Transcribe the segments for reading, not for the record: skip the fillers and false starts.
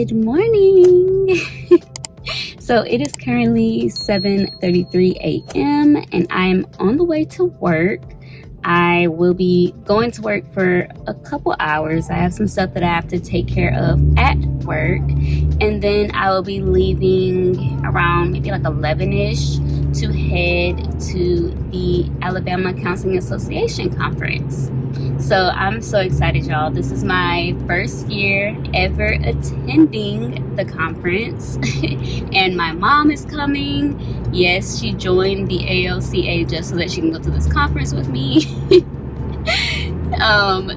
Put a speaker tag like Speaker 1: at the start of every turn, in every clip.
Speaker 1: Good morning. So it is currently 7:33 a.m. and I'm on the way to work. I will be going to work for a couple hours. I have some stuff that I have to take care of at work, and then I will be leaving around maybe like 11ish to head to the Alabama Counseling Association conference. So I'm so excited, y'all. This is my first year ever attending the conference and my mom is coming. Yes, she joined the ALC just so that she can go to this conference with me.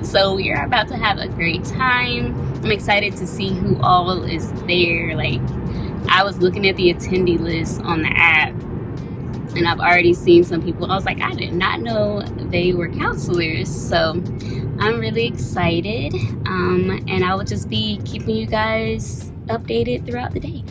Speaker 1: So we are about to have a great time. I'm excited to see who all is there. Like, I was looking at the attendee list on the app and I've already seen some people. I was like, I did not know they were counselors. So I'm really excited. And I will just be keeping you guys updated throughout the day.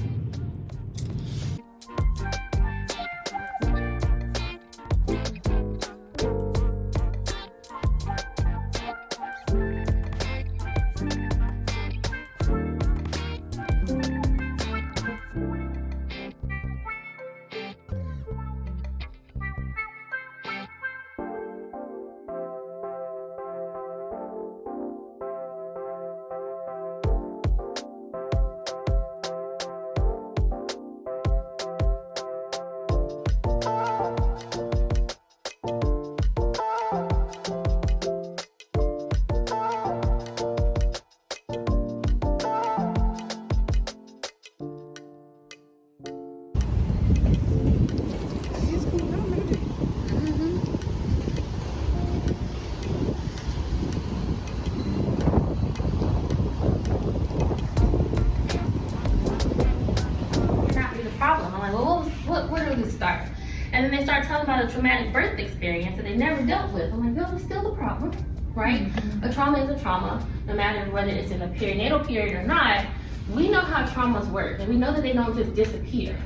Speaker 2: And then they start telling about a traumatic birth experience that they never dealt with. I'm like, no, it's still a problem, right? Mm-hmm. A trauma is a trauma, no matter whether it's in a perinatal period or not. We know how traumas work, and we know that they don't just disappear.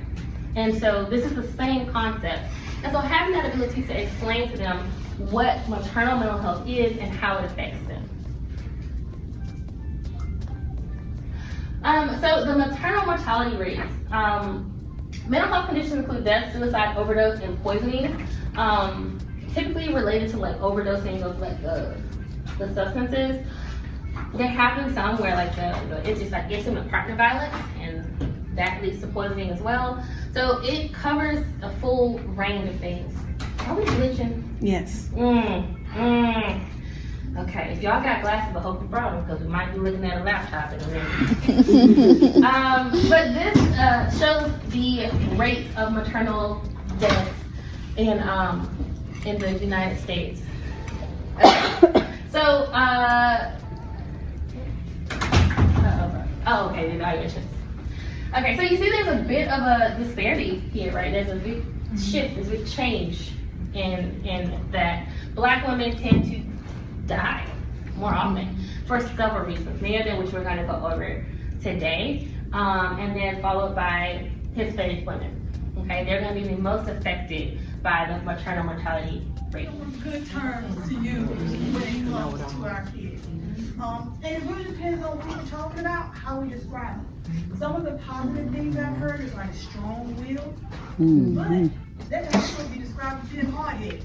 Speaker 2: And so this is the same concept. And so having that ability to explain to them what maternal mental health is and how it affects them. So the maternal mortality rates. Mental health conditions include death, suicide, overdose, and poisoning. Typically related to like overdosing of like the substances. There have been some where like it's just like intimate partner violence, and that leads to poisoning as well. So it covers a full range of things. Are we glitching?
Speaker 3: Yes.
Speaker 2: Okay, if y'all got glasses, I hope you brought them because we might be looking at a laptop in a minute. But this shows the rate of maternal death in the United States. So, okay, the evaluations. Okay, so you see there's a bit of a disparity here, right? There's a big shift, there's a big change in that Black women tend to die more often for several reasons, many of them which we're going to go over today, and then followed by Hispanic women. Okay, they're going to be the most affected by the maternal mortality rate.
Speaker 3: Good terms to use when it comes to our kids. And it really depends on what we're talking about, how we describe them. Some of the positive things I've heard is like strong will, but that can also be described as being hard-headed.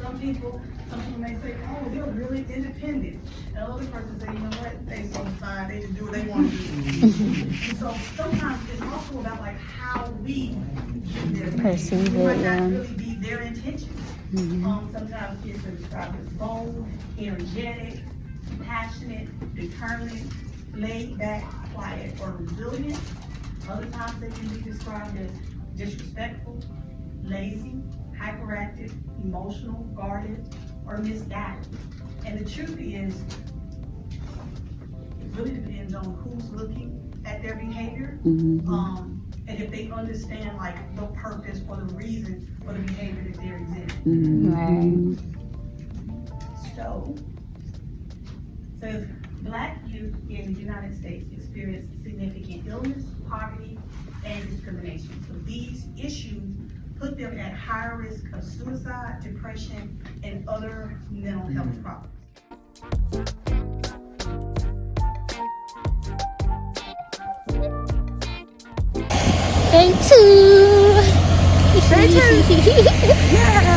Speaker 3: Some people may say, oh, they're really independent. And other person say, you know what, they so fine, they just do what they want to do. So sometimes it's also about like how we
Speaker 1: perceive it,
Speaker 3: might not really be their intentions. Sometimes kids are described as bold, energetic, passionate, determined, laid back, quiet, or resilient. Other times they can be described as disrespectful, lazy, hyperactive, emotional, guarded, or misguided. And the truth is, it really depends on who's looking at their behavior, and if they understand like the purpose or the reason for the behavior that they're exhibiting. So, it says Black youth in the United States experience significant illness, poverty, and discrimination. So these issues put them at higher risk of suicide, depression, and other mental health problems.
Speaker 1: Day 2. Day 2. Yeah.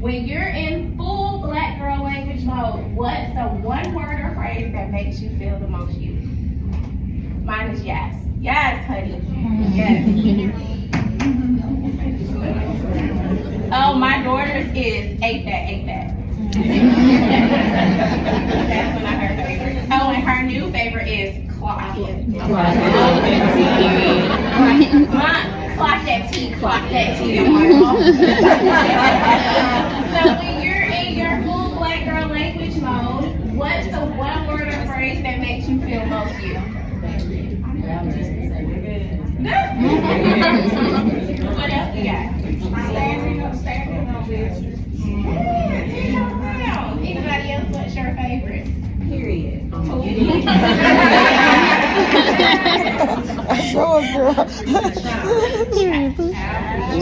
Speaker 2: When you're in full black girl language mode, what's the one word or phrase that makes you feel the most you? Mine is yes. Yes, honey. Yes. Oh, my daughter's is ate that. That's when I heard her favorite. Oh, and her new favorite is clock it. Clock that tea. So when you're in your full black girl language mode, what's the one word or phrase that makes you feel most you? What else you got? Anybody else, what's your favorite? Period.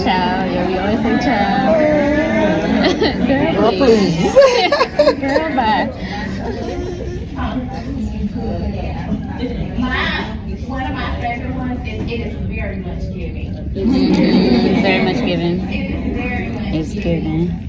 Speaker 1: Child, yeah, we always say child. Girl, please. Girl, bye.
Speaker 2: One of my favorite ones is it is very much giving.
Speaker 1: It's very much given.
Speaker 2: It is very much
Speaker 1: It's given.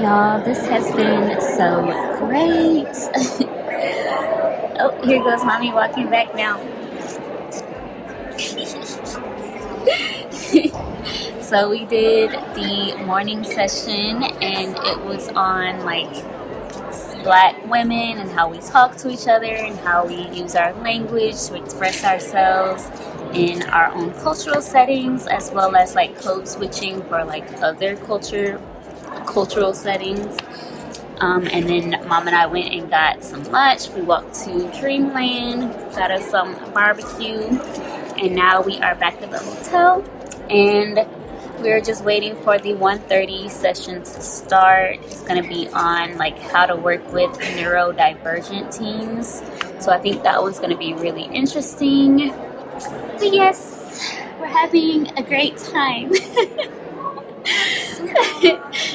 Speaker 1: Y'all, this has been so great. Oh, here goes mommy walking back now. So we did the morning session and it was on like black women and how we talk to each other and how we use our language to express ourselves in our own cultural settings, as well as like code switching for like other cultural settings. And then mom and I went and got some lunch. We walked to Dreamland, got us some barbecue, and now we are back at the hotel and we're just waiting for the 1:30 session to start. It's going to be on like how to work with neurodivergent teens. So I think that was going to be really interesting. But yes, we're having a great time.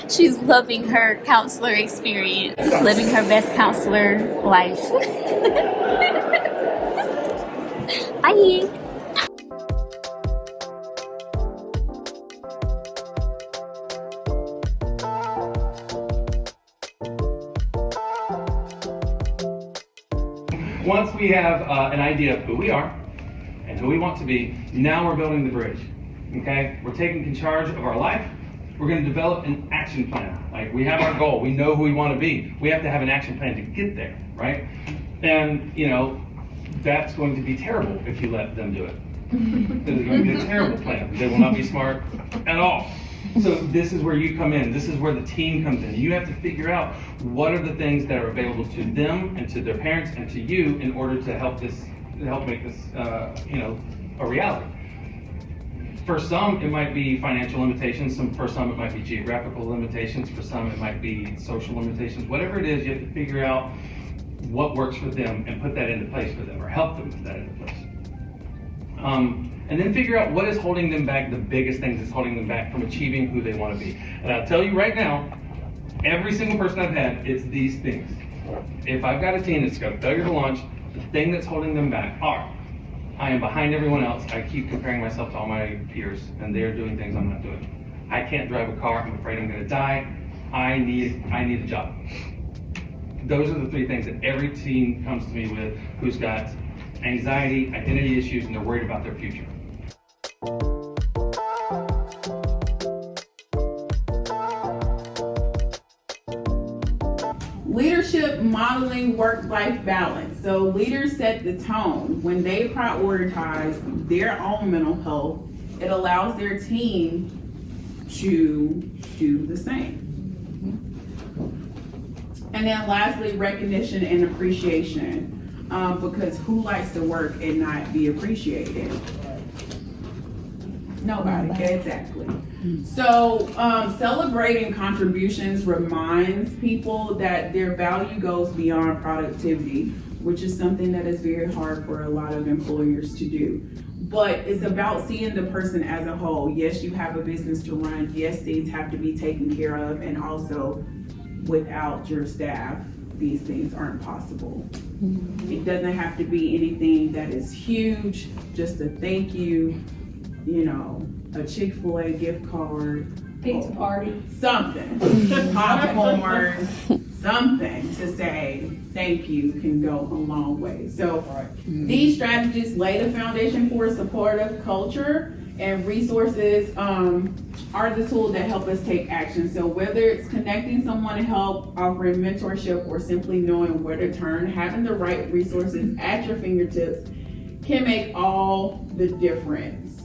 Speaker 1: She's loving her counselor experience, living her best counselor life. Bye.
Speaker 4: Once we have an idea of who we are and who we want to be, now we're building the bridge, okay? We're taking charge of our life. We're going to develop an action plan. Like, we have our goal. We know who we want to be. We have to have an action plan to get there, right? And, you know, that's going to be terrible if you let them do it. It's going to be a terrible plan. They will not be smart at all. So this is where you come in. This is where the team comes in. You have to figure out what are the things that are available to them and to their parents and to you in order to help make this, a reality. For some, it might be financial limitations. For some, it might be geographical limitations. For some, it might be social limitations. Whatever it is, you have to figure out what works for them and put that into place for them, or help them put that into place. And then figure out what is holding them back, the biggest things that's holding them back from achieving who they want to be. And I'll tell you right now, every single person I've had, it's these things. If I've got a team that's got failure to launch, the thing that's holding them back are I am behind everyone else. I keep comparing myself to all my peers, and they're doing things I'm not doing. I can't drive a car. I'm afraid I'm going to die. I need a job. Those are the three things that every teen comes to me with who's got anxiety, identity issues, and they're worried about their future.
Speaker 5: Leadership modeling work-life balance. So leaders set the tone. When they prioritize their own mental health, it allows their team to do the same. And then lastly, recognition and appreciation, because who likes to work and not be appreciated? Nobody. Exactly. So celebrating contributions reminds people that their value goes beyond productivity, which is something that is very hard for a lot of employers to do. But it's about seeing the person as a whole. Yes, you have a business to run. Yes, things have to be taken care of, and also without your staff, these things aren't possible. It doesn't have to be anything that is huge, just a thank you, you know, a Chick-fil-A gift card,
Speaker 2: Pizza party.
Speaker 5: something, popcorn, something to say thank you can go a long way. So these strategies lay the foundation for a supportive culture, and resources are the tools that help us take action. So whether it's connecting someone to help, offering mentorship, or simply knowing where to turn, having the right resources at your fingertips can make all the difference.